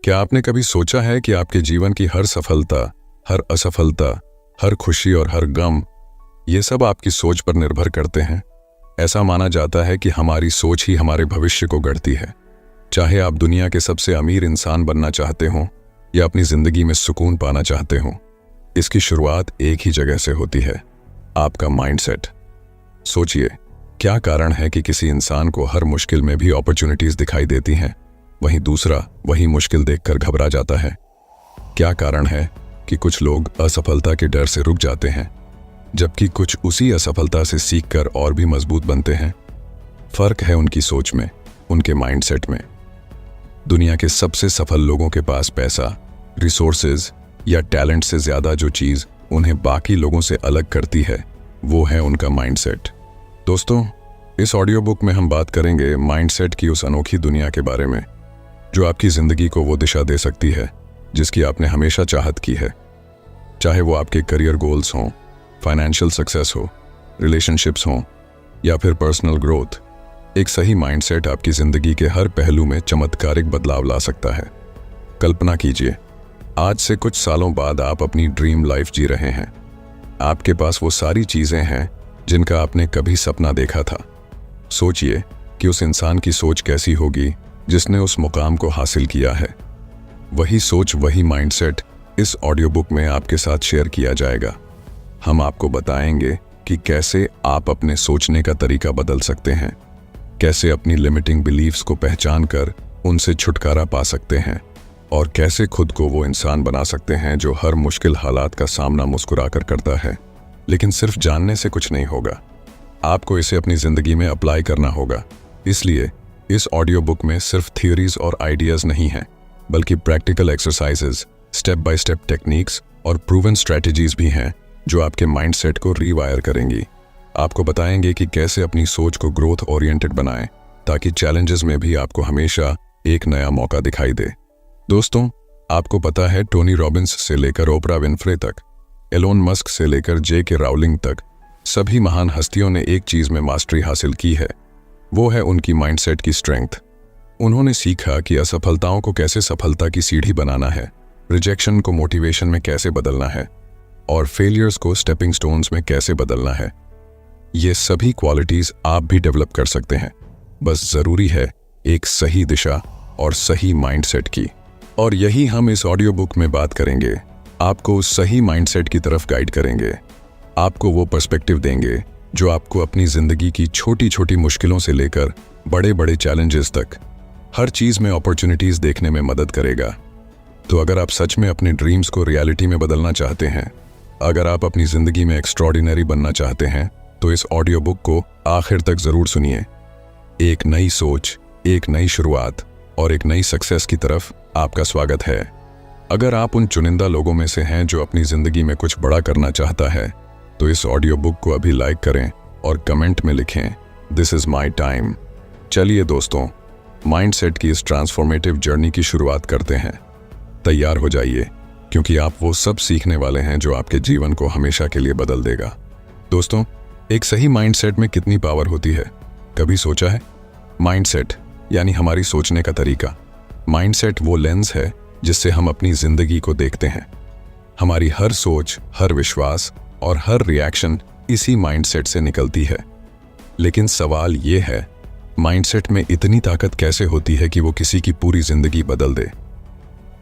क्या आपने कभी सोचा है कि आपके जीवन की हर सफलता, हर असफलता, हर खुशी और हर गम, ये सब आपकी सोच पर निर्भर करते हैं? ऐसा माना जाता है कि हमारी सोच ही हमारे भविष्य को गढ़ती है। चाहे आप दुनिया के सबसे अमीर इंसान बनना चाहते हो या अपनी जिंदगी में सुकून पाना चाहते हो, इसकी शुरुआत एक ही जगह से होती है, आपका माइंडसेट। सोचिए, क्या कारण है कि किसी इंसान को हर मुश्किल में भी अपॉर्चुनिटीज दिखाई देती हैं, वहीं दूसरा वही मुश्किल देखकर घबरा जाता है? क्या कारण है कि कुछ लोग असफलता के डर से रुक जाते हैं, जबकि कुछ उसी असफलता से सीखकर और भी मजबूत बनते हैं? फर्क है उनकी सोच में, उनके माइंडसेट में। दुनिया के सबसे सफल लोगों के पास पैसा, रिसोर्सेज या टैलेंट से ज्यादा जो चीज उन्हें बाकी लोगों से अलग करती है, वो है उनका माइंडसेट। दोस्तों, इस ऑडियो बुक में हम बात करेंगे माइंडसेट की उस अनोखी दुनिया के बारे में जो आपकी जिंदगी को वो दिशा दे सकती है जिसकी आपने हमेशा चाहत की है। चाहे वो आपके करियर गोल्स हों, फाइनेंशियल सक्सेस हो, रिलेशनशिप्स हों या फिर पर्सनल ग्रोथ, एक सही माइंडसेट आपकी जिंदगी के हर पहलू में चमत्कारिक बदलाव ला सकता है। कल्पना कीजिए, आज से कुछ सालों बाद आप अपनी ड्रीम लाइफ जी रहे हैं। आपके पास वो सारी चीजें हैं जिनका आपने कभी सपना देखा था। सोचिए कि उस इंसान की सोच कैसी होगी जिसने उस मुकाम को हासिल किया है। वही सोच, वही माइंडसेट इस ऑडियो बुक में आपके साथ शेयर किया जाएगा। हम आपको बताएंगे कि कैसे आप अपने सोचने का तरीका बदल सकते हैं, कैसे अपनी लिमिटिंग बिलीफ्स को पहचान कर उनसे छुटकारा पा सकते हैं और कैसे खुद को वो इंसान बना सकते हैं जो हर मुश्किल हालात का सामना मुस्कुराकर करता है। लेकिन सिर्फ जानने से कुछ नहीं होगा, आपको इसे अपनी जिंदगी में अप्लाई करना होगा। इसलिए इस ऑडियो बुक में सिर्फ थियोरीज और आइडियाज नहीं हैं, बल्कि practical exercises, step by step techniques और प्रूवन स्ट्रेटजीज भी हैं जो आपके माइंडसेट को रीवायर करेंगी। आपको बताएंगे कि कैसे अपनी सोच को ग्रोथ ओरिएंटेड बनाएं ताकि चैलेंजेस में भी आपको हमेशा एक नया मौका दिखाई दे। दोस्तों, आपको पता है टोनी रॉबिन्स से लेकर ओपरा विनफ्रे तक, एलोन मस्क से लेकर जे.के. राउलिंग तक, सभी महान हस्तियों ने एक चीज में मास्टरी हासिल की है, वो है उनकी माइंडसेट की स्ट्रेंथ। उन्होंने सीखा कि असफलताओं को कैसे सफलता की सीढ़ी बनाना है, रिजेक्शन को मोटिवेशन में कैसे बदलना है और फेलियर्स को स्टेपिंग स्टोन्स में कैसे बदलना है। ये सभी क्वालिटीज आप भी डेवलप कर सकते हैं, बस जरूरी है एक सही दिशा और सही माइंडसेट की। और यही हम इस ऑडियो बुक में बात करेंगे। आपको उस सही माइंडसेट की तरफ गाइड करेंगे, आपको वो पर्सपेक्टिव देंगे जो आपको अपनी जिंदगी की छोटी छोटी मुश्किलों से लेकर बड़े बड़े चैलेंजेस तक हर चीज में अपॉर्चुनिटीज देखने में मदद करेगा। तो अगर आप सच में अपने ड्रीम्स को रियलिटी में बदलना चाहते हैं, अगर आप अपनी जिंदगी में एक्स्ट्रॉर्डिनरी बनना चाहते हैं, तो इस ऑडियो बुक को आखिर तक जरूर सुनिए। एक नई सोच, एक नई शुरुआत और एक नई सक्सेस की तरफ आपका स्वागत है। अगर आप उन चुनिंदा लोगों में से हैं जो अपनी जिंदगी में कुछ बड़ा करना चाहता है, तो इस ऑडियो बुक को अभी लाइक करें और कमेंट में लिखें, दिस इज माई टाइम। चलिए दोस्तों, माइंडसेट की इस ट्रांसफॉर्मेटिव जर्नी की शुरुआत करते हैं। तैयार हो जाइए, क्योंकि आप वो सब सीखने वाले हैं जो आपके जीवन को हमेशा के लिए बदल देगा। दोस्तों, एक सही माइंडसेट में कितनी पावर होती है, कभी सोचा है? माइंडसेट यानी हमारी सोचने का तरीका। माइंडसेट वो लेंस है जिससे हम अपनी जिंदगी को देखते हैं। हमारी हर सोच, हर विश्वास और हर रिएक्शन इसी माइंडसेट से निकलती है। लेकिन सवाल ये है, माइंडसेट में इतनी ताकत कैसे होती है कि वो किसी की पूरी जिंदगी बदल दे?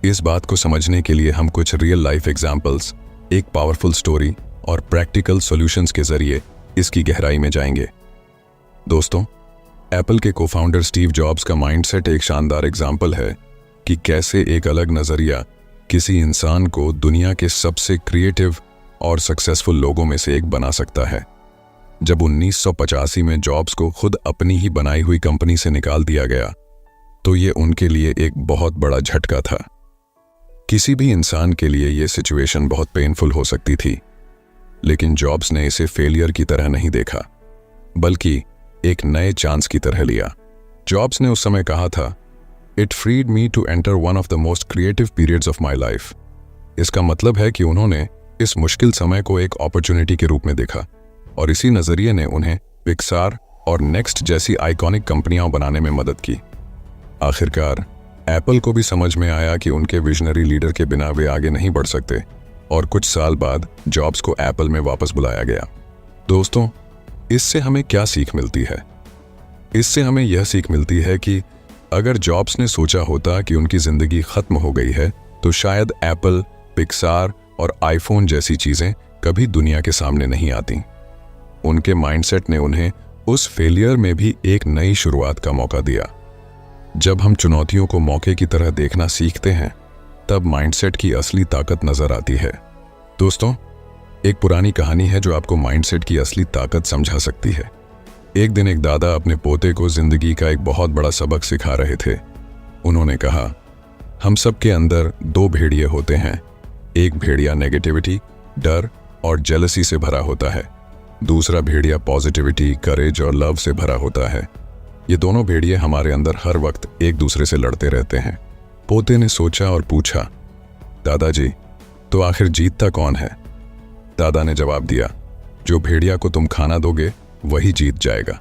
इस बात को समझने के लिए हम कुछ रियल लाइफ एग्जाम्पल्स, एक पावरफुल स्टोरी और प्रैक्टिकल सॉल्यूशंस के जरिए इसकी गहराई में जाएंगे। दोस्तों, एप्पल के को-फाउंडर स्टीव जॉब्स का माइंडसेट एक शानदार एग्जाम्पल है कि कैसे एक अलग नजरिया किसी इंसान को दुनिया के सबसे क्रिएटिव और सक्सेसफुल लोगों में से एक बना सकता है। जब 1985 में जॉब्स को खुद अपनी ही बनाई हुई कंपनी से निकाल दिया गया, तो ये उनके लिए एक बहुत बड़ा झटका था। किसी भी इंसान के लिए ये सिचुएशन बहुत पेनफुल हो सकती थी, लेकिन जॉब्स ने इसे फेलियर की तरह नहीं देखा, बल्कि एक नए चांस की तरह लिया। जॉब्स ने उस समय कहा था, it freed me to enter one of the most creative periods of my life. इसका मतलब है कि उन्होंने इस मुश्किल समय को एक अपॉर्चुनिटी के रूप में देखा और इसी नजरिए ने उन्हें पिक्सार और नेक्स्ट जैसी आइकॉनिक कंपनियां बनाने में मदद की। आखिरकार एप्पल को भी समझ में आया कि उनके विजनरी लीडर के बिना वे आगे नहीं बढ़ सकते और कुछ साल बाद जॉब्स को एप्पल में वापस बुलाया गया। दोस्तों, इससे हमें क्या सीख मिलती है? इससे हमें यह सीख मिलती है कि अगर जॉब्स ने सोचा होता कि उनकी जिंदगी खत्म हो गई है तो शायद एप्पल, पिक्सार और आईफोन जैसी चीजें कभी दुनिया के सामने नहीं आती। उनके माइंडसेट ने उन्हें उस फेलियर में भी एक नई शुरुआत का मौका दिया। जब हम चुनौतियों को मौके की तरह देखना सीखते हैं तब माइंडसेट की असली ताकत नजर आती है। दोस्तों, एक पुरानी कहानी है जो आपको माइंडसेट की असली ताकत समझा सकती है। एक दिन एक दादा अपने पोते को जिंदगी का एक बहुत बड़ा सबक सिखा रहे थे। उन्होंने कहा, हम सब के अंदर दो भेड़िए होते हैं। एक भेड़िया नेगेटिविटी, डर और जेलसी से भरा होता है। दूसरा भेड़िया पॉजिटिविटी, करेज और लव से भरा होता है। ये दोनों भेड़िए हमारे अंदर हर वक्त एक दूसरे से लड़ते रहते हैं। पोते ने सोचा और पूछा, दादाजी, तो आखिर जीतता कौन है? दादा ने जवाब दिया, जो भेड़िया को तुम खाना दोगे वही जीत जाएगा।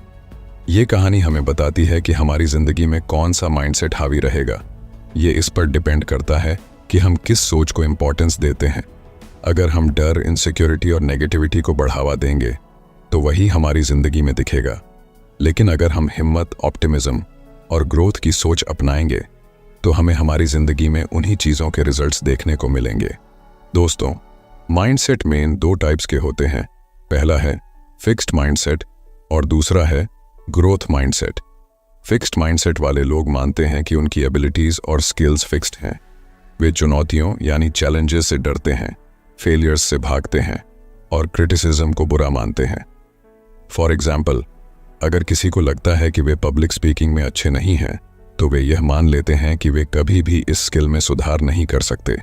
ये कहानी हमें बताती है कि हमारी जिंदगी में कौन सा माइंडसेट हावी रहेगा। ये इस पर डिपेंड करता है कि हम किस सोच को इंपॉर्टेंस देते हैं। अगर हम डर, इनसिक्योरिटी और नेगेटिविटी को बढ़ावा देंगे तो वही हमारी जिंदगी में दिखेगा। लेकिन अगर हम हिम्मत, ऑप्टिमिज्म और ग्रोथ की सोच अपनाएंगे तो हमें हमारी जिंदगी में उन्हीं चीज़ों के रिजल्ट्स देखने को मिलेंगे। दोस्तों, माइंडसेट मेन दो टाइप्स के होते हैं। पहला है फिक्स्ड माइंडसेट और दूसरा है ग्रोथ माइंडसेट। फिक्स्ड माइंडसेट वाले लोग मानते हैं कि उनकी एबिलिटीज और स्किल्स फिक्स्ड हैं। वे चुनौतियों यानी चैलेंजेस से डरते हैं, फेलियर्स से भागते हैं और क्रिटिसिज्म को बुरा मानते हैं। फॉर एग्जाम्पल, अगर किसी को लगता है कि वे पब्लिक स्पीकिंग में अच्छे नहीं हैं तो वे यह मान लेते हैं कि वे कभी भी इस स्किल में सुधार नहीं कर सकते।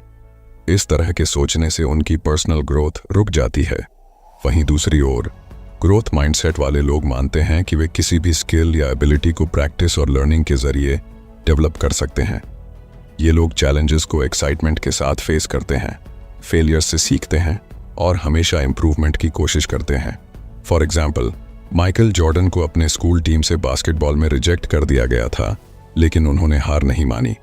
इस तरह के सोचने से उनकी पर्सनल ग्रोथ रुक जाती है। वहीं दूसरी ओर ग्रोथ माइंडसेट वाले लोग मानते हैं कि वे किसी भी स्किल या एबिलिटी को प्रैक्टिस और लर्निंग के जरिए डेवलप कर सकते हैं। ये लोग चैलेंजेस को एक्साइटमेंट के साथ फेस करते हैं, फेलियर से सीखते हैं और हमेशा इंप्रूवमेंट की कोशिश करते हैं। फॉर एग्जाम्पल, माइकल जॉर्डन को अपने स्कूल टीम से बास्केटबॉल में रिजेक्ट कर दिया गया था, लेकिन उन्होंने हार नहीं मानी।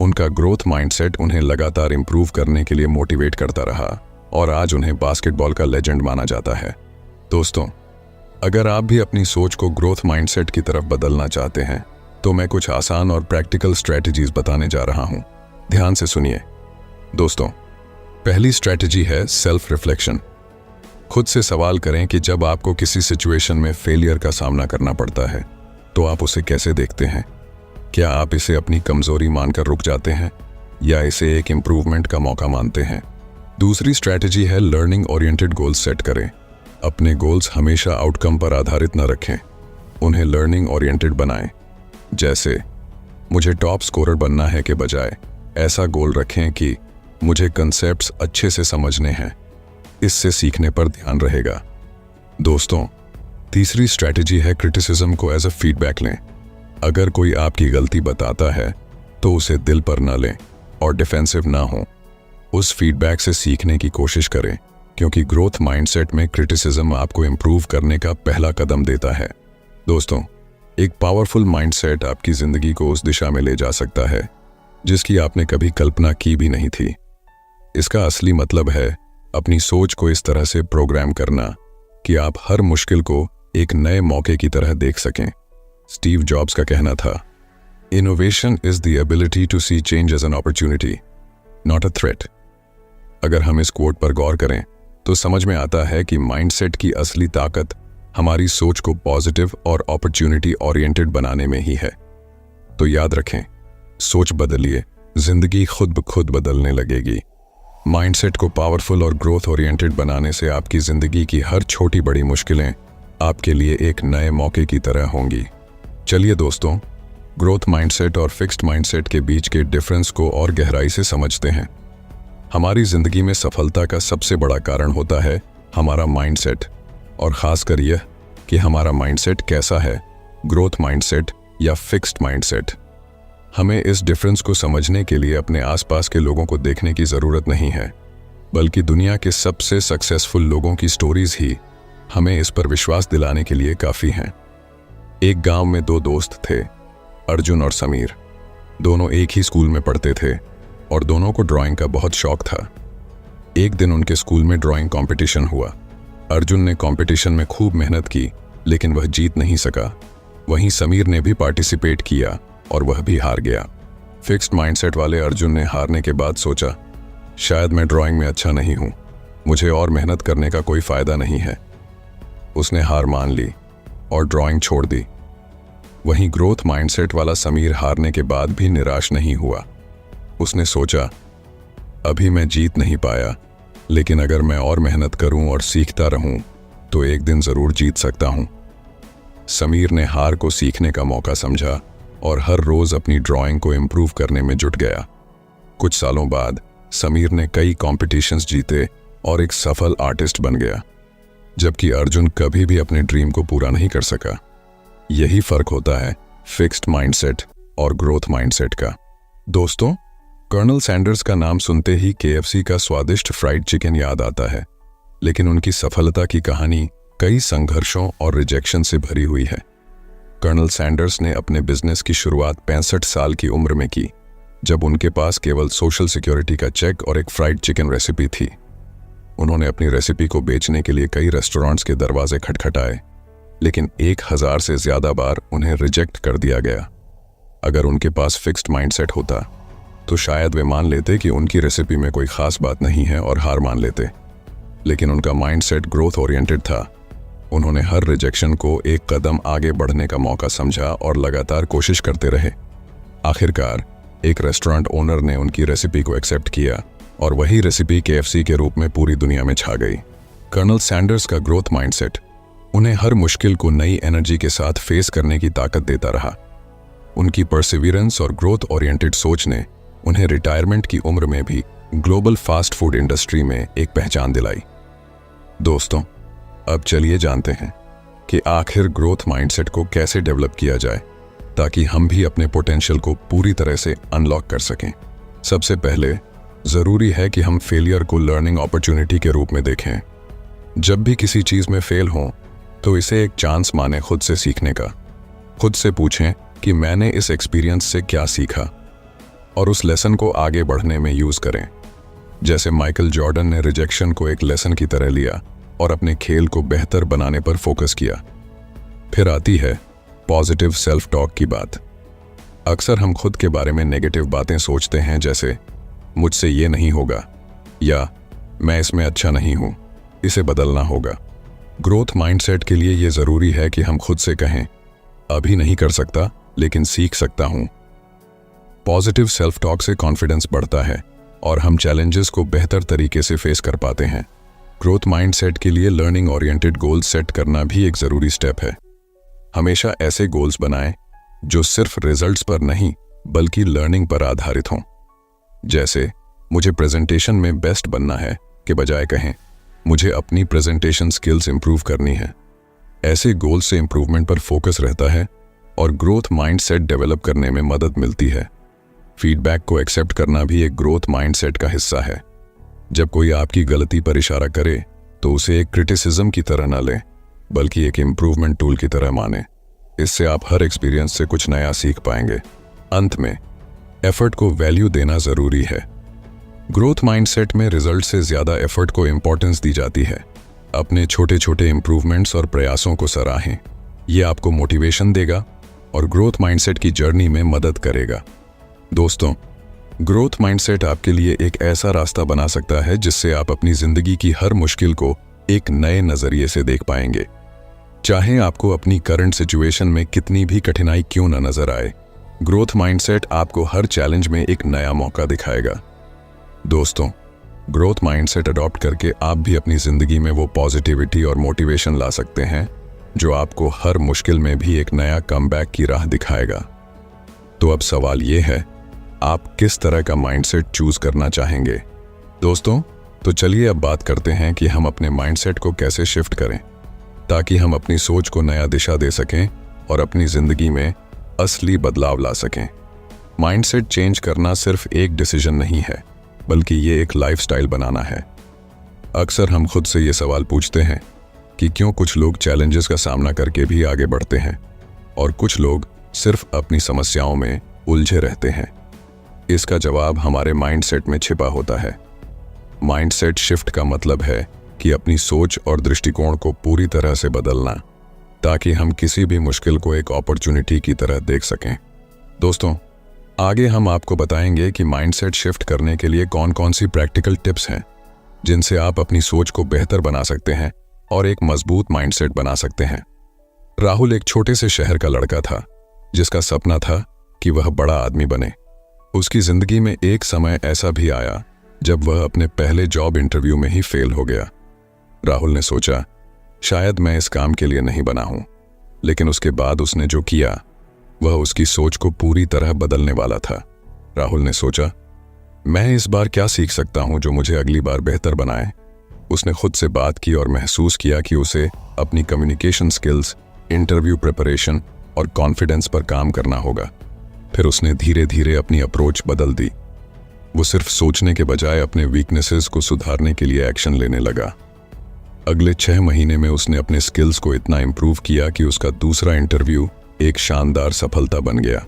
उनका ग्रोथ माइंडसेट उन्हें लगातार इंप्रूव करने के लिए मोटिवेट करता रहा और आज उन्हें बास्केटबॉल का लेजेंड माना जाता है। दोस्तों, अगर आप भी अपनी सोच को ग्रोथ माइंडसेट की तरफ बदलना चाहते हैं तो मैं कुछ आसान और प्रैक्टिकल स्ट्रेटजीज बताने जा रहा हूं। ध्यान से सुनिए। दोस्तों, पहली स्ट्रेटजी है सेल्फ रिफ्लेक्शन। खुद से सवाल करें कि जब आपको किसी सिचुएशन में फेलियर का सामना करना पड़ता है तो आप उसे कैसे देखते हैं। क्या आप इसे अपनी कमजोरी मानकर रुक जाते हैं या इसे एक इम्प्रूवमेंट का मौका मानते हैं। दूसरी स्ट्रैटेजी है लर्निंग ओरिएंटेड गोल्स सेट करें। अपने गोल्स हमेशा आउटकम पर आधारित न रखें, उन्हें लर्निंग ओरिएंटेड बनाएं। जैसे मुझे टॉप स्कोरर बनना है के बजाय ऐसा गोल रखें कि मुझे कंसेप्ट्स अच्छे से समझने हैं। इससे सीखने पर ध्यान रहेगा। दोस्तों, तीसरी स्ट्रैटेजी है क्रिटिसिज्म को एज अ फीडबैक लें। अगर कोई आपकी गलती बताता है तो उसे दिल पर न लें और डिफेंसिव ना हो। उस फीडबैक से सीखने की कोशिश करें, क्योंकि ग्रोथ माइंडसेट में क्रिटिसिज्म आपको इंप्रूव करने का पहला कदम देता है। दोस्तों, एक पावरफुल माइंडसेट आपकी जिंदगी को उस दिशा में ले जा सकता है जिसकी आपने कभी कल्पना की भी नहीं थी। इसका असली मतलब है अपनी सोच को इस तरह से प्रोग्राम करना कि आप हर मुश्किल को एक नए मौके की तरह देख सकें। स्टीव जॉब्स का कहना था, innovation is the ability to see change as an opportunity, not a threat. अगर हम इस कोट पर गौर करें तो समझ में आता है कि माइंडसेट की असली ताकत हमारी सोच को पॉजिटिव और अपॉर्चुनिटी ओरिएंटेड बनाने में ही है। तो याद रखें, सोच बदलिए, जिंदगी खुद ब खुद बदलने लगेगी। माइंडसेट को पावरफुल और ग्रोथ ओरिएंटेड बनाने से आपकी जिंदगी की हर छोटी बड़ी मुश्किलें आपके लिए एक नए मौके की तरह होंगी। चलिए दोस्तों, ग्रोथ माइंडसेट और फिक्स्ड माइंडसेट के बीच के डिफरेंस को और गहराई से समझते हैं। हमारी जिंदगी में सफलता का सबसे बड़ा कारण होता है हमारा माइंडसेट, और खासकर यह कि हमारा माइंडसेट कैसा है, ग्रोथ माइंडसेट या फिक्स्ड माइंडसेट। हमें इस डिफरेंस को समझने के लिए अपने आसपास के लोगों को देखने की ज़रूरत नहीं है, बल्कि दुनिया के सबसे सक्सेसफुल लोगों की स्टोरीज ही हमें इस पर विश्वास दिलाने के लिए काफ़ी हैं। एक गांव में दो दोस्त थे, अर्जुन और समीर। दोनों एक ही स्कूल में पढ़ते थे और दोनों को ड्राइंग का बहुत शौक था। एक दिन उनके स्कूल में ड्राइंग कंपटीशन हुआ। अर्जुन ने कंपटीशन में खूब मेहनत की, लेकिन वह जीत नहीं सका। वहीं समीर ने भी पार्टिसिपेट किया और वह भी हार गया। फिक्स्ड माइंडसेट वाले अर्जुन ने हारने के बाद सोचा, शायद मैं ड्राइंग में अच्छा नहीं हूं, मुझे और मेहनत करने का कोई फायदा नहीं है। उसने हार मान ली और ड्राइंग छोड़ दी। वहीं ग्रोथ माइंडसेट वाला समीर हारने के बाद भी निराश नहीं हुआ। उसने सोचा, अभी मैं जीत नहीं पाया, लेकिन अगर मैं और मेहनत करूं और सीखता रहूं तो एक दिन जरूर जीत सकता हूं। समीर ने हार को सीखने का मौका समझा और हर रोज अपनी ड्राइंग को इम्प्रूव करने में जुट गया। कुछ सालों बाद समीर ने कई कॉम्पिटिशन्स जीते और एक सफल आर्टिस्ट बन गया, जबकि अर्जुन कभी भी अपने ड्रीम को पूरा नहीं कर सका। यही फर्क होता है फिक्स्ड माइंडसेट और ग्रोथ माइंडसेट का। दोस्तों, कर्नल सैंडर्स का नाम सुनते ही KFC का स्वादिष्ट फ्राइड चिकन याद आता है, लेकिन उनकी सफलता की कहानी कई संघर्षों और रिजेक्शन से भरी हुई है। कर्नल सैंडर्स ने अपने बिजनेस की शुरुआत 65 साल की उम्र में की, जब उनके पास केवल सोशल सिक्योरिटी का चेक और एक फ्राइड चिकन रेसिपी थी। उन्होंने अपनी रेसिपी को बेचने के लिए कई रेस्टोरेंट्स के दरवाजे खटखटाए, लेकिन 1000 से ज्यादा बार उन्हें रिजेक्ट कर दिया गया। अगर उनके पास फिक्स्ड माइंडसेट होता तो शायद वे मान लेते कि उनकी रेसिपी में कोई खास बात नहीं है और हार मान लेते, लेकिन उनका माइंडसेट ग्रोथ ओरिएंटेड था। उन्होंने हर रिजेक्शन को एक कदम आगे बढ़ने का मौका समझा और लगातार कोशिश करते रहे। आखिरकार एक रेस्टोरेंट ओनर ने उनकी रेसिपी को एक्सेप्ट किया और वही रेसिपी KFC के रूप में पूरी दुनिया में छा गई। कर्नल सैंडर्स का ग्रोथ माइंडसेट उन्हें हर मुश्किल को नई एनर्जी के साथ फेस करने की ताकत देता रहा। उनकी परसिवियरेंस और ग्रोथ ओरिएंटेड सोच ने उन्हें रिटायरमेंट की उम्र में भी ग्लोबल फास्ट फूड इंडस्ट्री में एक पहचान दिलाई। दोस्तों, अब चलिए जानते हैं कि आखिर ग्रोथ माइंडसेट को कैसे डेवलप किया जाए ताकि हम भी अपने पोटेंशियल को पूरी तरह से अनलॉक कर सकें। सबसे पहले जरूरी है कि हम फेलियर को लर्निंग अपॉर्चुनिटी के रूप में देखें। जब भी किसी चीज में फेल हो तो इसे एक चांस माने खुद से सीखने का। खुद से पूछें कि मैंने इस एक्सपीरियंस से क्या सीखा और उस लेसन को आगे बढ़ने में यूज करें। जैसे माइकल जॉर्डन ने रिजेक्शन को एक लेसन की तरह लिया और अपने खेल को बेहतर बनाने पर फोकस किया। फिर आती है पॉजिटिव सेल्फ टॉक की बात। अक्सर हम खुद के बारे में नेगेटिव बातें सोचते हैं, जैसे मुझसे ये नहीं होगा या मैं इसमें अच्छा नहीं हूं, इसे बदलना होगा। ग्रोथ माइंडसेट के लिए यह जरूरी है कि हम खुद से कहें, अभी नहीं कर सकता लेकिन सीख सकता हूं। पॉजिटिव सेल्फ टॉक से कॉन्फिडेंस बढ़ता है और हम चैलेंजेस को बेहतर तरीके से फेस कर पाते हैं। ग्रोथ माइंडसेट के लिए लर्निंग ओरिएंटेड गोल्स सेट करना भी एक जरूरी स्टेप है। हमेशा ऐसे गोल्स बनाएं जो सिर्फ रिजल्ट्स पर नहीं बल्कि लर्निंग पर आधारित हों। जैसे मुझे प्रेजेंटेशन में बेस्ट बनना है के बजाय कहें मुझे अपनी प्रेजेंटेशन स्किल्स इंप्रूव करनी है। ऐसे गोल्स से इंप्रूवमेंट पर फोकस रहता है और ग्रोथ माइंडसेट डेवलप करने में मदद मिलती है। फीडबैक को एक्सेप्ट करना भी एक ग्रोथ माइंडसेट का हिस्सा है। जब कोई आपकी गलती पर इशारा करे तो उसे एक क्रिटिसिज्म की तरह न लें बल्कि एक इम्प्रूवमेंट टूल की तरह माने। इससे आप हर एक्सपीरियंस से कुछ नया सीख पाएंगे। अंत में एफर्ट को वैल्यू देना जरूरी है। ग्रोथ माइंडसेट में रिजल्ट से ज्यादा एफर्ट को इंपॉर्टेंस दी जाती है। अपने छोटे छोटे इंप्रूवमेंट्स और प्रयासों को सराहें। यह आपको मोटिवेशन देगा और ग्रोथ माइंडसेट की जर्नी में मदद करेगा। दोस्तों, ग्रोथ माइंडसेट आपके लिए एक ऐसा रास्ता बना सकता है जिससे आप अपनी जिंदगी की हर मुश्किल को एक नए नजरिए से देख पाएंगे। चाहे आपको अपनी करंट सिचुएशन में कितनी भी कठिनाई क्यों न नजर आए, ग्रोथ माइंडसेट आपको हर चैलेंज में एक नया मौका दिखाएगा। दोस्तों, ग्रोथ माइंडसेट अडॉप्ट करके आप भी अपनी जिंदगी में वो पॉजिटिविटी और मोटिवेशन ला सकते हैं जो आपको हर मुश्किल में भी एक नया कमबैक की राह दिखाएगा। तो अब सवाल ये है, आप किस तरह का माइंडसेट चूज करना चाहेंगे? दोस्तों, तो चलिए अब बात करते हैं कि हम अपने माइंडसेट को कैसे शिफ्ट करें ताकि हम अपनी सोच को नया दिशा दे सकें और अपनी जिंदगी में असली बदलाव ला सकें। माइंडसेट चेंज करना सिर्फ एक डिसीजन नहीं है, बल्कि ये एक लाइफस्टाइल बनाना है। अक्सर हम खुद से ये सवाल पूछते हैं कि क्यों कुछ लोग चैलेंजेस का सामना करके भी आगे बढ़ते हैं और कुछ लोग सिर्फ अपनी समस्याओं में उलझे रहते हैं? इसका जवाब हमारे माइंडसेट में छिपा होता है। माइंडसेट शिफ्ट का मतलब है कि अपनी सोच और दृष्टिकोण को पूरी तरह से बदलना, ताकि हम किसी भी मुश्किल को एक अपॉर्चुनिटी की तरह देख सकें। दोस्तों, आगे हम आपको बताएंगे कि माइंडसेट शिफ्ट करने के लिए कौन कौन सी प्रैक्टिकल टिप्स हैं जिनसे आप अपनी सोच को बेहतर बना सकते हैं और एक मजबूत माइंडसेट बना सकते हैं। राहुल एक छोटे से शहर का लड़का था जिसका सपना था कि वह बड़ा आदमी बने। उसकी जिंदगी में एक समय ऐसा भी आया जब वह अपने पहले जॉब इंटरव्यू में ही फेल हो गया। राहुल ने सोचा, शायद मैं इस काम के लिए नहीं बना हूं, लेकिन उसके बाद उसने जो किया वह उसकी सोच को पूरी तरह बदलने वाला था। राहुल ने सोचा, मैं इस बार क्या सीख सकता हूं जो मुझे अगली बार बेहतर बनाए। उसने खुद से बात की और महसूस किया कि उसे अपनी कम्युनिकेशन स्किल्स, इंटरव्यू प्रिपरेशन और कॉन्फिडेंस पर काम करना होगा। फिर उसने धीरे धीरे अपनी अप्रोच बदल दी। वो सिर्फ सोचने के बजाय अपने वीकनेसेस को सुधारने के लिए एक्शन लेने लगा। अगले 6 महीने में उसने अपने स्किल्स को इतना इंप्रूव किया कि उसका दूसरा इंटरव्यू एक शानदार सफलता बन गया।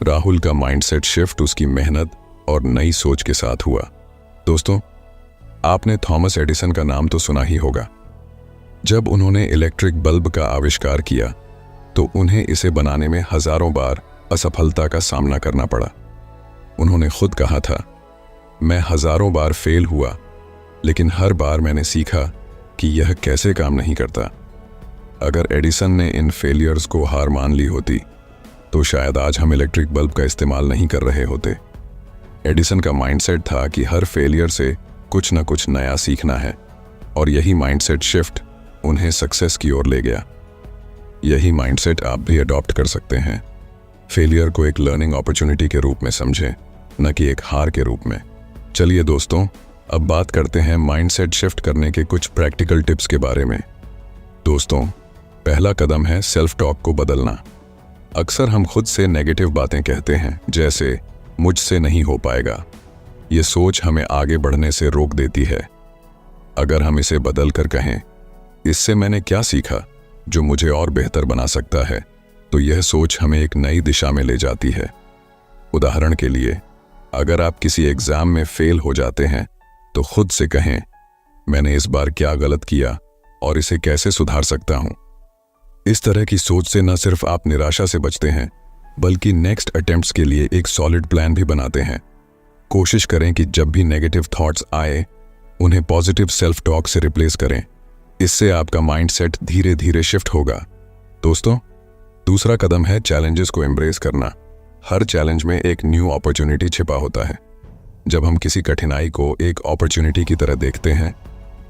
राहुल का माइंडसेट शिफ्ट उसकी मेहनत और नई सोच के साथ हुआ। दोस्तों, आपने थॉमस एडिसन का नाम तो सुना ही होगा। जब उन्होंने इलेक्ट्रिक बल्ब का आविष्कार किया तो उन्हें इसे बनाने में हजारों बार असफलता का सामना करना पड़ा। उन्होंने खुद कहा था, मैं हजारों बार फेल हुआ, लेकिन हर बार मैंने सीखा कि यह कैसे काम नहीं करता। अगर एडिसन ने इन फेलियर्स को हार मान ली होती तो शायद आज हम इलेक्ट्रिक बल्ब का इस्तेमाल नहीं कर रहे होते। एडिसन का माइंडसेट था कि हर फेलियर से कुछ न कुछ नया सीखना है, और यही माइंडसेट शिफ्ट उन्हें सक्सेस की ओर ले गया। यही माइंडसेट आप भी अडॉप्ट कर सकते हैं। फेलियर को एक लर्निंग अपॉर्चुनिटी के रूप में समझें, न कि एक हार के रूप में। चलिए दोस्तों, अब बात करते हैं माइंडसेट शिफ्ट करने के कुछ प्रैक्टिकल टिप्स के बारे में। दोस्तों, पहला कदम है सेल्फ टॉक को बदलना। अक्सर हम खुद से नेगेटिव बातें कहते हैं, जैसे मुझसे नहीं हो पाएगा। ये सोच हमें आगे बढ़ने से रोक देती है। अगर हम इसे बदल कर कहें, इससे मैंने क्या सीखा जो मुझे और बेहतर बना सकता है, तो यह सोच हमें एक नई दिशा में ले जाती है। उदाहरण के लिए, अगर आप किसी एग्जाम में फेल हो जाते हैं तो खुद से कहें, मैंने इस बार क्या गलत किया और इसे कैसे सुधार सकता हूं। इस तरह की सोच से न सिर्फ आप निराशा से बचते हैं, बल्कि नेक्स्ट अटेम्प्ट्स के लिए एक सॉलिड प्लान भी बनाते हैं। कोशिश करें कि जब भी नेगेटिव थॉट्स आए, उन्हें पॉजिटिव सेल्फ टॉक से रिप्लेस करें। इससे आपका माइंडसेट धीरे धीरे शिफ्ट होगा। दोस्तों, दूसरा कदम है चैलेंजेस को एम्ब्रेस करना। हर चैलेंज में एक न्यू अपॉर्चुनिटी छिपा होता है। जब हम किसी कठिनाई को एक अपॉर्चुनिटी की तरह देखते हैं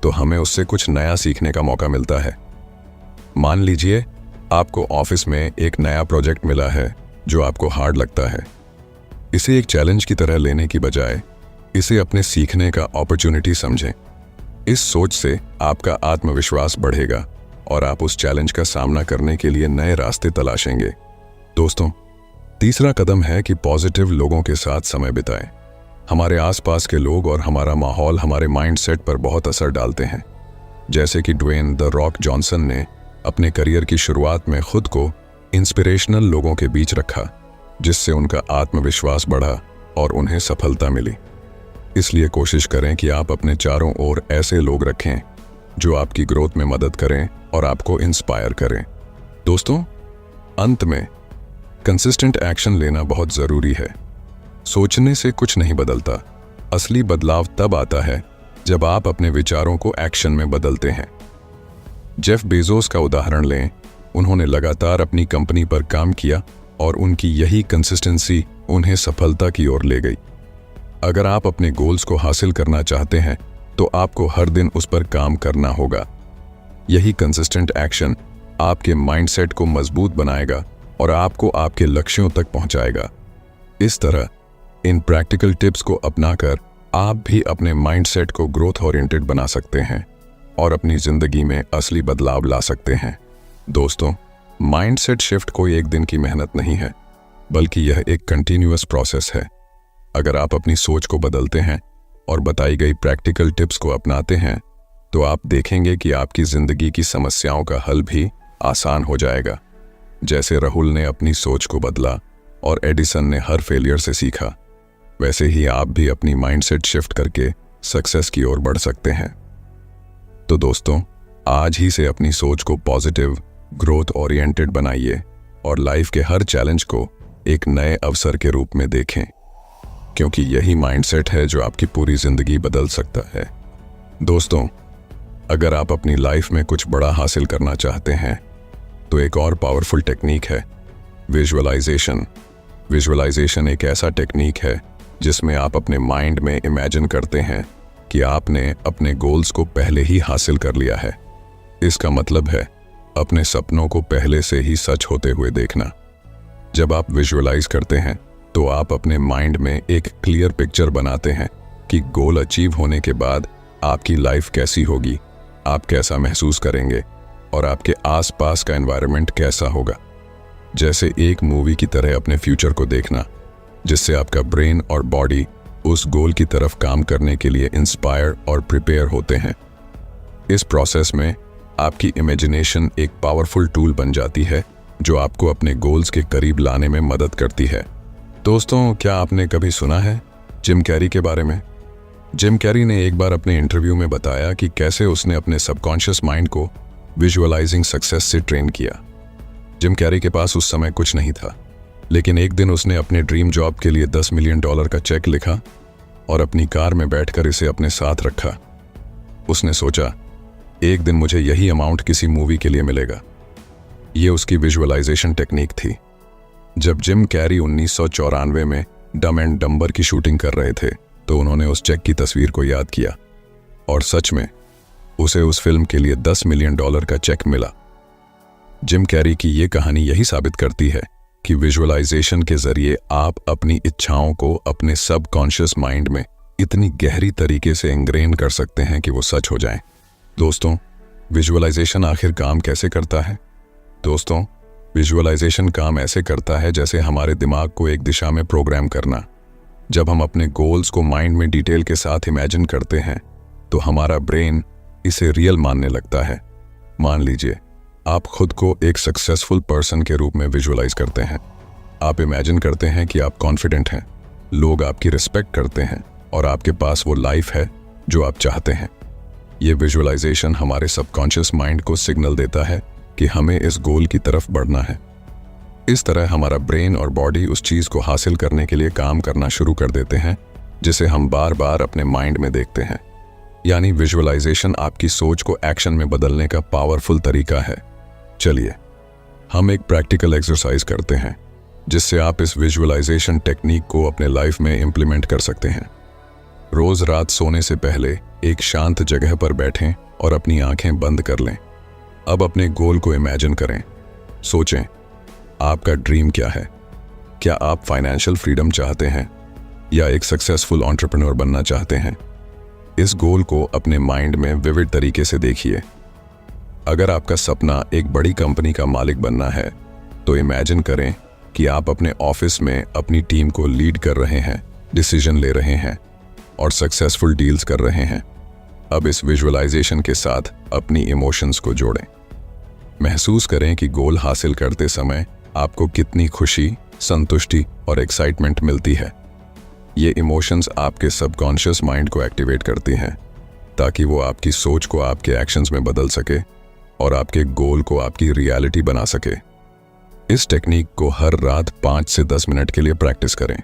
तो हमें उससे कुछ नया सीखने का मौका मिलता है। मान लीजिए आपको ऑफिस में एक नया प्रोजेक्ट मिला है जो आपको हार्ड लगता है। इसे एक चैलेंज की तरह लेने की बजाय इसे अपने सीखने का अपॉर्चुनिटी समझें। इस सोच से आपका आत्मविश्वास बढ़ेगा और आप उस चैलेंज का सामना करने के लिए नए रास्ते तलाशेंगे। दोस्तों, तीसरा कदम है कि पॉजिटिव लोगों के साथ समय बिताएं। हमारे आसपास के लोग और हमारा माहौल हमारे माइंडसेट पर बहुत असर डालते हैं। जैसे कि ड्वेन द रॉक जॉनसन ने अपने करियर की शुरुआत में खुद को इंस्पिरेशनल लोगों के बीच रखा, जिससे उनका आत्मविश्वास बढ़ा और उन्हें सफलता मिली। इसलिए कोशिश करें कि आप अपने चारों ओर ऐसे लोग रखें जो आपकी ग्रोथ में मदद करें और आपको इंस्पायर करें। दोस्तों, अंत में कंसिस्टेंट एक्शन लेना बहुत ज़रूरी है। सोचने से कुछ नहीं बदलता। असली बदलाव तब आता है जब आप अपने विचारों को एक्शन में बदलते हैं। जेफ बेजोस का उदाहरण लें। उन्होंने लगातार अपनी कंपनी पर काम किया और उनकी यही कंसिस्टेंसी उन्हें सफलता की ओर ले गई। अगर आप अपने गोल्स को हासिल करना चाहते हैं तो आपको हर दिन उस पर काम करना होगा। यही कंसिस्टेंट एक्शन आपके माइंडसेट को मजबूत बनाएगा और आपको आपके लक्ष्यों तक पहुंचाएगा। इस तरह इन प्रैक्टिकल टिप्स को अपनाकर आप भी अपने माइंडसेट को ग्रोथ ओरिएंटेड बना सकते हैं और अपनी जिंदगी में असली बदलाव ला सकते हैं। दोस्तों, माइंडसेट शिफ्ट कोई एक दिन की मेहनत नहीं है, बल्कि यह एक कंटिन्यूअस प्रोसेस है। अगर आप अपनी सोच को बदलते हैं और बताई गई प्रैक्टिकल टिप्स को अपनाते हैं तो आप देखेंगे कि आपकी जिंदगी की समस्याओं का हल भी आसान हो जाएगा। जैसे राहुल ने अपनी सोच को बदला, और एडिसन ने हर फेलियर से सीखा, वैसे ही आप भी अपनी माइंडसेट शिफ्ट करके सक्सेस की ओर बढ़ सकते हैं। तो दोस्तों, आज ही से अपनी सोच को पॉजिटिव, ग्रोथ ओरिएंटेड बनाइए और लाइफ के हर चैलेंज को एक नए अवसर के रूप में देखें, क्योंकि यही माइंडसेट है जो आपकी पूरी जिंदगी बदल सकता है। दोस्तों, अगर आप अपनी लाइफ में कुछ बड़ा हासिल करना चाहते हैं तो एक और पावरफुल टेक्निक है विजुअलाइजेशन। विजुअलाइजेशन एक ऐसा टेक्निक है जिसमें आप अपने माइंड में इमेजिन करते हैं कि आपने अपने गोल्स को पहले ही हासिल कर लिया है। इसका मतलब है अपने सपनों को पहले से ही सच होते हुए देखना। जब आप विजुअलाइज करते हैं तो आप अपने माइंड में एक क्लियर पिक्चर बनाते हैं कि गोल अचीव होने के बाद आपकी लाइफ कैसी होगी, आप कैसा महसूस करेंगे और आपके आसपास का एनवायरनमेंट कैसा होगा। जैसे एक मूवी की तरह अपने फ्यूचर को देखना, जिससे आपका ब्रेन और बॉडी उस गोल की तरफ काम करने के लिए इंस्पायर और प्रिपेयर होते हैं। इस प्रोसेस में आपकी इमेजिनेशन एक पावरफुल टूल बन जाती है जो आपको अपने गोल्स के करीब लाने में मदद करती है। दोस्तों, क्या आपने कभी सुना है जिम कैरी के बारे में? जिम कैरी ने एक बार अपने इंटरव्यू में बताया कि कैसे उसने अपने सबकॉन्शियस माइंड को विजुअलाइजिंग सक्सेस से ट्रेन किया। जिम कैरी के पास उस समय कुछ नहीं था, लेकिन एक दिन उसने अपने ड्रीम जॉब के लिए $10 मिलियन का चेक लिखा और अपनी कार में बैठकर इसे अपने साथ रखा। उसने सोचा, एक दिन मुझे यही अमाउंट किसी मूवी के लिए मिलेगा। ये उसकी विजुअलाइजेशन टेक्निक थी। जब जिम कैरी 1994 में डम एंड डम्बर की शूटिंग कर रहे थे तो उन्होंने उस चेक की तस्वीर को याद किया और सच में उसे उस फिल्म के लिए $10 मिलियन का चेक मिला। जिम कैरी की ये कहानी यही साबित करती है कि विजुअलाइजेशन के जरिए आप अपनी इच्छाओं को अपने सबकॉन्शियस माइंड में इतनी गहरी तरीके से इंग्रेन कर सकते हैं कि वो सच हो जाएं। दोस्तों, विजुअलाइजेशन आखिर काम कैसे करता है? दोस्तों, विजुअलाइजेशन काम ऐसे करता है जैसे हमारे दिमाग को एक दिशा में प्रोग्राम करना। जब हम अपने गोल्स को माइंड में डिटेल के साथ इमेजिन करते हैं तो हमारा ब्रेन इसे रियल मानने लगता है। मान लीजिए आप खुद को एक सक्सेसफुल पर्सन के रूप में विजुअलाइज करते हैं। आप इमेजिन करते हैं कि आप कॉन्फिडेंट हैं, लोग आपकी रिस्पेक्ट करते हैं और आपके पास वो लाइफ है जो आप चाहते हैं। ये विजुअलाइजेशन हमारे सबकॉन्शियस माइंड को सिग्नल देता है कि हमें इस गोल की तरफ बढ़ना है। इस तरह हमारा ब्रेन और बॉडी उस चीज़ को हासिल करने के लिए काम करना शुरू कर देते हैं जिसे हम बार बार अपने माइंड में देखते हैं। यानी विजुअलाइजेशन आपकी सोच को एक्शन में बदलने का पावरफुल तरीका है। चलिए हम एक प्रैक्टिकल एक्सरसाइज करते हैं जिससे आप इस विजुअलाइजेशन टेक्निक को अपने लाइफ में इम्प्लीमेंट कर सकते हैं। रोज रात सोने से पहले एक शांत जगह पर बैठें और अपनी आंखें बंद कर लें। अब अपने गोल को इमेजिन करें। सोचें, आपका ड्रीम क्या है? क्या आप फाइनेंशियल फ्रीडम चाहते हैं या एक सक्सेसफुल एंटरप्रेन्योर बनना चाहते हैं? इस गोल को अपने माइंड में विविड तरीके से देखिए। अगर आपका सपना एक बड़ी कंपनी का मालिक बनना है तो इमेजिन करें कि आप अपने ऑफिस में अपनी टीम को लीड कर रहे हैं, डिसीजन ले रहे हैं और सक्सेसफुल डील्स कर रहे हैं। अब इस विजुअलाइजेशन के साथ अपनी इमोशंस को जोड़ें। महसूस करें कि गोल हासिल करते समय आपको कितनी खुशी, संतुष्टि और एक्साइटमेंट मिलती है। ये इमोशंस आपके सबकॉन्शियस माइंड को एक्टिवेट करती हैं ताकि वो आपकी सोच को आपके एक्शंस में बदल सके और आपके गोल को आपकी रियलिटी बना सके। इस टेक्निक को हर रात 5 से 10 मिनट के लिए प्रैक्टिस करें।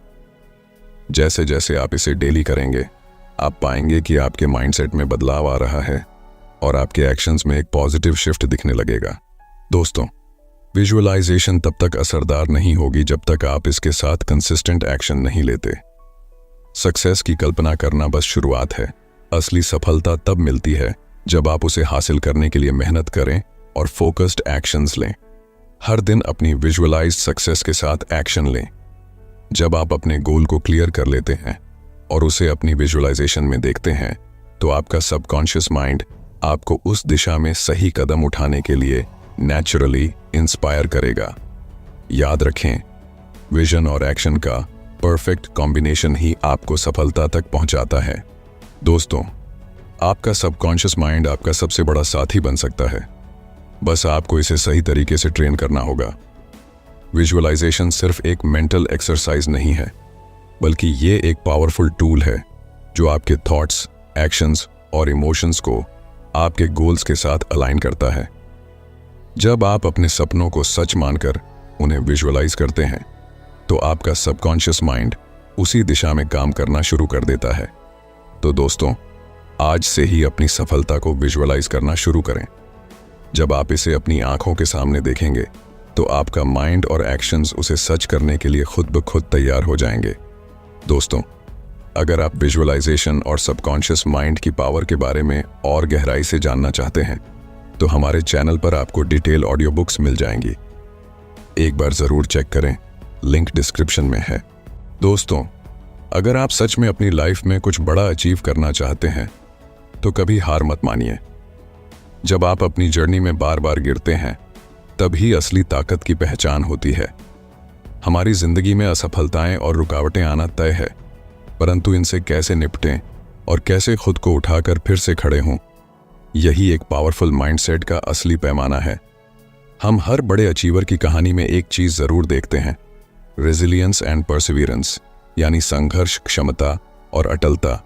जैसे जैसे आप इसे डेली करेंगे, आप पाएंगे कि आपके माइंडसेट में बदलाव आ रहा है और आपके एक्शंस में एक पॉजिटिव शिफ्ट दिखने लगेगा। दोस्तों, विजुअलाइजेशन तब तक असरदार नहीं होगी जब तक आप इसके साथ कंसिस्टेंट एक्शन नहीं लेते। सक्सेस की कल्पना करना बस शुरुआत है। असली सफलता तब मिलती है जब आप उसे हासिल करने के लिए मेहनत करें और फोकस्ड एक्शंस लें। हर दिन अपनी विजुअलाइज्ड सक्सेस के साथ एक्शन लें। जब आप अपने गोल को क्लियर कर लेते हैं और उसे अपनी विजुअलाइजेशन में देखते हैं तो आपका सबकॉन्शियस माइंड आपको उस दिशा में सही कदम उठाने के लिए नेचुरली इंस्पायर करेगा। याद रखें, विजन और एक्शन का परफेक्ट कॉम्बिनेशन ही आपको सफलता तक पहुंचाता है। दोस्तों, आपका सबकॉन्शियस माइंड आपका सबसे बड़ा साथी बन सकता है। बस आपको इसे सही तरीके से ट्रेन करना होगा। विजुअलाइजेशन सिर्फ एक मेंटल एक्सरसाइज नहीं है, बल्कि ये एक पावरफुल टूल है जो आपके थॉट्स, एक्शंस और इमोशंस को आपके गोल्स के साथ अलाइन करता है। जब आप अपने सपनों को सच मानकर उन्हें विजुअलाइज करते हैं, तो आपका सबकॉन्शियस माइंड उसी दिशा में काम करना शुरू कर देता है। तो दोस्तों, आज से ही अपनी सफलता को विजुअलाइज करना शुरू करें। जब आप इसे अपनी आंखों के सामने देखेंगे, तो आपका माइंड और एक्शंस उसे सच करने के लिए खुद ब खुद तैयार हो जाएंगे। दोस्तों, अगर आप विजुअलाइजेशन और सबकॉन्शियस माइंड की पावर के बारे में और गहराई से जानना चाहते हैं, तो हमारे चैनल पर आपको डिटेल ऑडियो बुक्स मिल जाएंगी। एक बार जरूर चेक करें, लिंक डिस्क्रिप्शन में है। दोस्तों, अगर आप सच में अपनी लाइफ में कुछ बड़ा अचीव करना चाहते हैं, तो कभी हार मत मानिए। जब आप अपनी जर्नी में बार बार गिरते हैं, तभी असली ताकत की पहचान होती है। हमारी जिंदगी में असफलताएं और रुकावटें आना तय है, परंतु इनसे कैसे निपटें और कैसे खुद को उठाकर फिर से खड़े हों, यही एक पावरफुल माइंडसेट का असली पैमाना है। हम हर बड़े अचीवर की कहानी में एक चीज जरूर देखते हैं, रेजिलियंस एंड परसिवियरेंस, यानी संघर्ष, क्षमता और अटलता।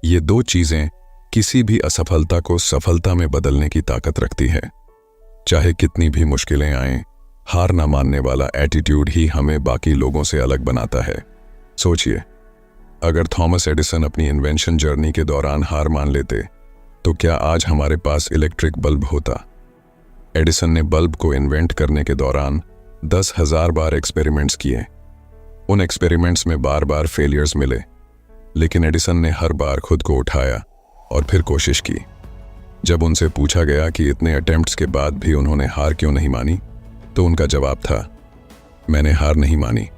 ये दो चीजें किसी भी असफलता को सफलता में बदलने की ताकत रखती है। चाहे कितनी भी मुश्किलें आएं, हार ना मानने वाला एटीट्यूड ही हमें बाकी लोगों से अलग बनाता है। सोचिए, अगर थॉमस एडिसन अपनी इन्वेंशन जर्नी के दौरान हार मान लेते, तो क्या आज हमारे पास इलेक्ट्रिक बल्ब होता? एडिसन ने बल्ब को इन्वेंट करने के दौरान 10,000 बार एक्सपेरिमेंट्स किए। उन एक्सपेरिमेंट्स में बार बार फेलियर्स मिले, लेकिन एडिसन ने हर बार खुद को उठाया और फिर कोशिश की। जब उनसे पूछा गया कि इतने अटेम्प्ट्स के बाद भी उन्होंने हार क्यों नहीं मानी, तो उनका जवाब था, मैंने हार नहीं मानी,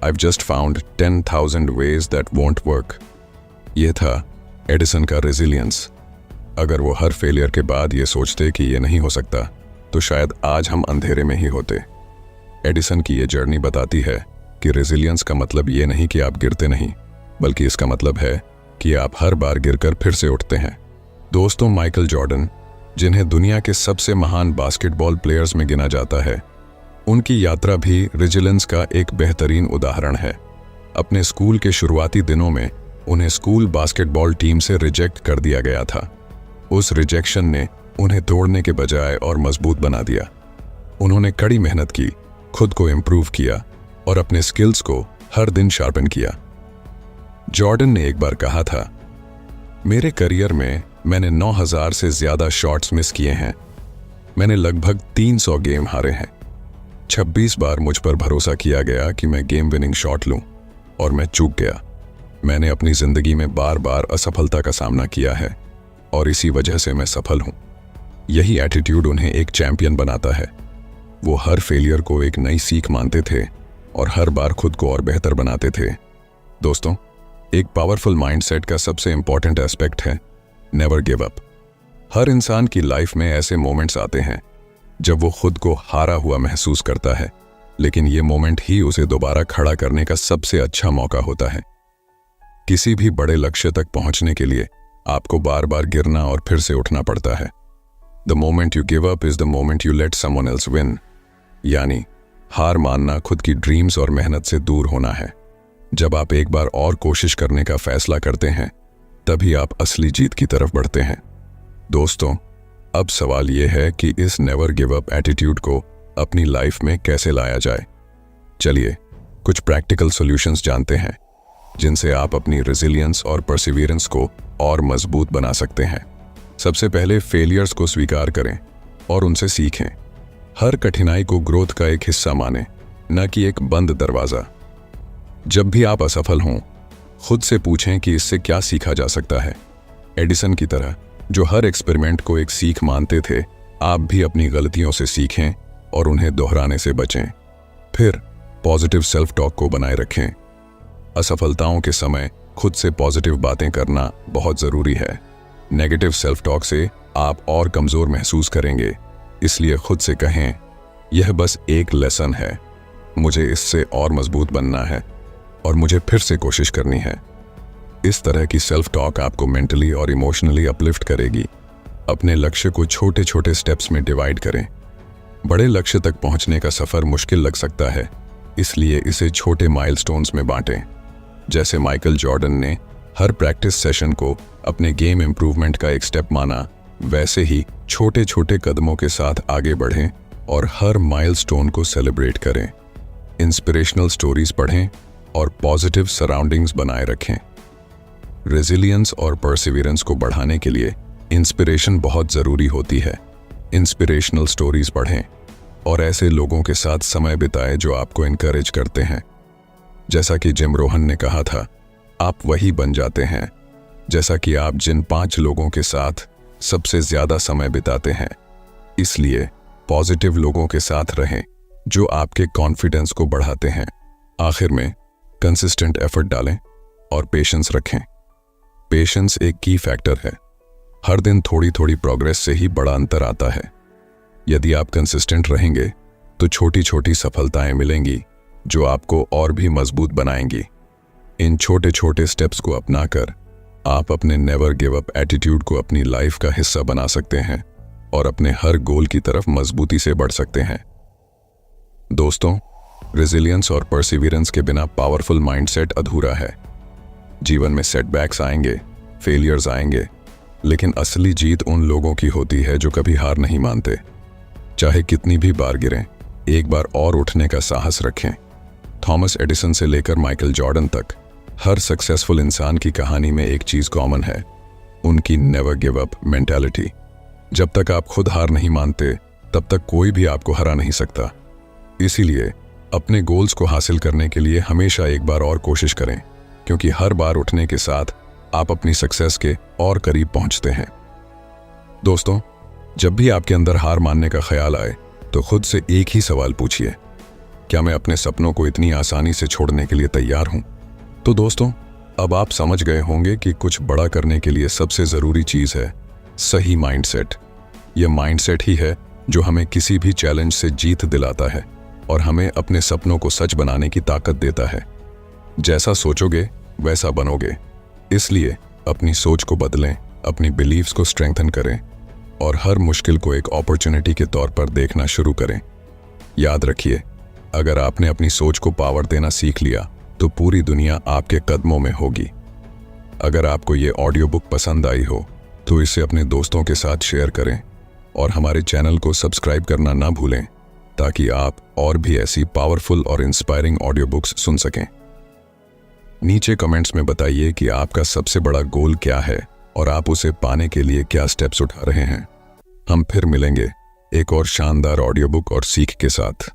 I've just found 10,000 ways that won't work। ये था एडिसन का रेजिलियंस। अगर वो हर फेलियर के बाद ये सोचते कि ये नहीं हो सकता, तो शायद आज हम अंधेरे में ही होते। एडिसन की ये जर्नी बताती है कि रेजिलियंस का मतलब ये नहीं कि आप गिरते नहीं, बल्कि इसका मतलब है कि आप हर बार गिरकर फिर से उठते हैं। दोस्तों, माइकल जॉर्डन, जिन्हें दुनिया के सबसे महान बास्केटबॉल प्लेयर्स में गिना जाता है, उनकी यात्रा भी रेजिलियंस का एक बेहतरीन उदाहरण है। अपने स्कूल के शुरुआती दिनों में उन्हें स्कूल बास्केटबॉल टीम से रिजेक्ट कर दिया गया था। उस रिजेक्शन ने उन्हें तोड़ने के बजाय और मजबूत बना दिया। उन्होंने कड़ी मेहनत की, खुद को इम्प्रूव किया और अपने स्किल्स को हर दिन शार्पन किया। जॉर्डन ने एक बार कहा था, मेरे करियर में मैंने 9,000 से ज्यादा शॉट्स मिस किए हैं। मैंने लगभग 300 गेम हारे हैं। 26 बार मुझ पर भरोसा किया गया कि मैं गेम विनिंग शॉट लूं, और मैं चूक गया। मैंने अपनी जिंदगी में बार बार असफलता का सामना किया है, और इसी वजह से मैं सफल हूं। यही एटीट्यूड उन्हें एक चैंपियन बनाता है। वो हर फेलियर को एक नई सीख मानते थे और हर बार खुद को और बेहतर बनाते थे। दोस्तों, एक पावरफुल माइंडसेट का सबसे इंपॉर्टेंट एस्पेक्ट है नेवर गिव अप। हर इंसान की लाइफ में ऐसे मोमेंट्स आते हैं जब वो खुद को हारा हुआ महसूस करता है, लेकिन ये मोमेंट ही उसे दोबारा खड़ा करने का सबसे अच्छा मौका होता है। किसी भी बड़े लक्ष्य तक पहुंचने के लिए आपको बार बार गिरना और फिर से उठना पड़ता है। The moment you give up is the moment you let someone else win. यानी हार मानना खुद की ड्रीम्स और मेहनत से दूर होना है। जब आप एक बार और कोशिश करने का फैसला करते हैं, तभी आप असली जीत की तरफ बढ़ते हैं। दोस्तों, अब सवाल यह है कि इस नेवर गिव अप एटीट्यूड को अपनी लाइफ में कैसे लाया जाए। चलिए कुछ प्रैक्टिकल सॉल्यूशंस जानते हैं, जिनसे आप अपनी रेजिलियंस और परसिवियरेंस को और मजबूत बना सकते हैं। सबसे पहले फेलियर्स को स्वीकार करें और उनसे सीखें। हर कठिनाई को ग्रोथ का एक हिस्सा मानें, न कि एक बंद दरवाजा। जब भी आप असफल हों, खुद से पूछें कि इससे क्या सीखा जा सकता है। एडिसन की तरह, जो हर एक्सपेरिमेंट को एक सीख मानते थे, आप भी अपनी गलतियों से सीखें और उन्हें दोहराने से बचें। फिर पॉजिटिव सेल्फ टॉक को बनाए रखें। असफलताओं के समय खुद से पॉजिटिव बातें करना बहुत ज़रूरी है। नेगेटिव सेल्फ टॉक से आप और कमज़ोर महसूस करेंगे, इसलिए खुद से कहें, यह बस एक लेसन है, मुझे इससे और मजबूत बनना है और मुझे फिर से कोशिश करनी है। इस तरह की सेल्फ टॉक आपको मेंटली और इमोशनली अपलिफ्ट करेगी। अपने लक्ष्य को छोटे छोटे स्टेप्स में डिवाइड करें। बड़े लक्ष्य तक पहुंचने का सफर मुश्किल लग सकता है, इसलिए इसे छोटे माइलस्टोन्स में बांटें। जैसे माइकल जॉर्डन ने हर प्रैक्टिस सेशन को अपने गेम इंप्रूवमेंट का एक स्टेप माना, वैसे ही छोटे छोटे कदमों के साथ आगे बढ़ें और हर माइलस्टोन को सेलिब्रेट करें। इंस्पिरेशनल स्टोरीज पढ़ें और पॉजिटिव सराउंडिंग्स बनाए रखें। रेजिलियंस और परसिवियरेंस को बढ़ाने के लिए इंस्पिरेशन बहुत ज़रूरी होती है। इंस्पिरेशनल स्टोरीज पढ़ें और ऐसे लोगों के साथ समय बिताएं जो आपको इनकरेज करते हैं। जैसा कि जिम रोहन ने कहा था, आप वही बन जाते हैं जैसा कि आप जिन 5 लोगों के साथ सबसे ज़्यादा समय बिताते हैं। इसलिए पॉजिटिव लोगों के साथ रहें जो आपके कॉन्फिडेंस को बढ़ाते हैं। आखिर में कंसिस्टेंट एफर्ट डालें और पेशेंस रखें। पेशेंस एक की फैक्टर है। हर दिन थोड़ी थोड़ी प्रोग्रेस से ही बड़ा अंतर आता है। यदि आप कंसिस्टेंट रहेंगे तो छोटी छोटी सफलताएं मिलेंगी जो आपको और भी मजबूत बनाएंगी। इन छोटे छोटे स्टेप्स को अपनाकर आप अपने नेवर गिव अप एटीट्यूड को अपनी लाइफ का हिस्सा बना सकते हैं और अपने हर गोल की तरफ मजबूती से बढ़ सकते हैं। दोस्तों, रेजिलियंस और परसिवियरेंस के बिना पावरफुल माइंडसेट अधूरा है। जीवन में सेटबैक्स आएंगे, फेलियर्स आएंगे, लेकिन असली जीत उन लोगों की होती है जो कभी हार नहीं मानते। चाहे कितनी भी बार गिरें, एक बार और उठने का साहस रखें। थॉमस एडिसन से लेकर माइकल जॉर्डन तक हर सक्सेसफुल इंसान की कहानी में एक चीज कॉमन है, उनकी नेवर गिव अप मेंटालिटी। जब तक आप खुद हार नहीं मानते, तब तक कोई भी आपको हरा नहीं सकता। इसीलिए अपने गोल्स को हासिल करने के लिए हमेशा एक बार और कोशिश करें, क्योंकि हर बार उठने के साथ आप अपनी सक्सेस के और करीब पहुंचते हैं। दोस्तों, जब भी आपके अंदर हार मानने का ख्याल आए तो खुद से एक ही सवाल पूछिए, क्या मैं अपने सपनों को इतनी आसानी से छोड़ने के लिए तैयार हूं? तो दोस्तों, अब आप समझ गए होंगे कि कुछ बड़ा करने के लिए सबसे ज़रूरी चीज़ है सही माइंडसेट। यह माइंडसेट ही है जो हमें किसी भी चैलेंज से जीत दिलाता है और हमें अपने सपनों को सच बनाने की ताकत देता है। जैसा सोचोगे वैसा बनोगे। इसलिए अपनी सोच को बदलें, अपनी बिलीव्स को स्ट्रेंथन करें और हर मुश्किल को एक अपॉर्चुनिटी के तौर पर देखना शुरू करें। याद रखिए, अगर आपने अपनी सोच को पावर देना सीख लिया तो पूरी दुनिया आपके कदमों में होगी। अगर आपको ये ऑडियो बुक पसंद आई हो तो इसे अपने दोस्तों के साथ शेयर करें और हमारे चैनल को सब्सक्राइब करना ना भूलें, ताकि आप और भी ऐसी पावरफुल और इंस्पायरिंग ऑडियो बुक्स सुन सकें। नीचे कमेंट्स में बताइए कि आपका सबसे बड़ा गोल क्या है और आप उसे पाने के लिए क्या स्टेप्स उठा रहे हैं। हम फिर मिलेंगे एक और शानदार ऑडियो बुक और सीख के साथ।